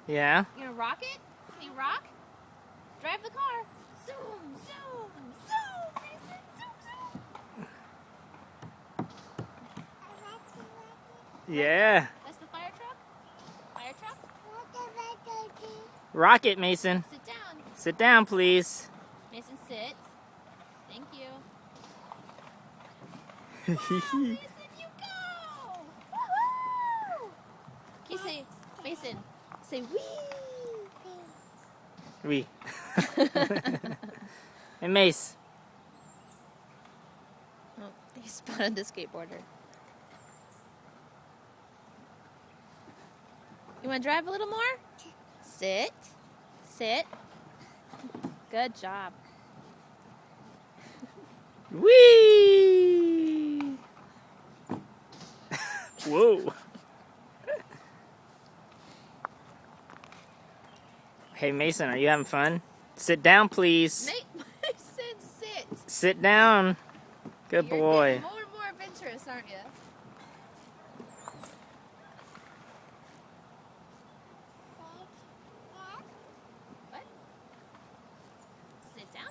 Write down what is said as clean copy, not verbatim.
Yeah? You gonna rock it? Can you rock? Drive the car. Zoom, zoom, zoom, Mason, zoom, zoom. Yeah. That's the fire truck? Fire truck? Rock it, Mason. Sit down. Sit down, please. Mason, sit. Thank you. Wow, Mason, you go! Woohoo! Can you say, Mason, say wee! Wee. Hey, Mace. Oh, he spotted the skateboarder. You want to drive a little more? Sit. Sit. Good job. Wee! Whoa. Hey, Mason, are you having fun? Sit down, please. Mason, sit. Sit down. Good You're boy. getting more and more adventurous, aren't you?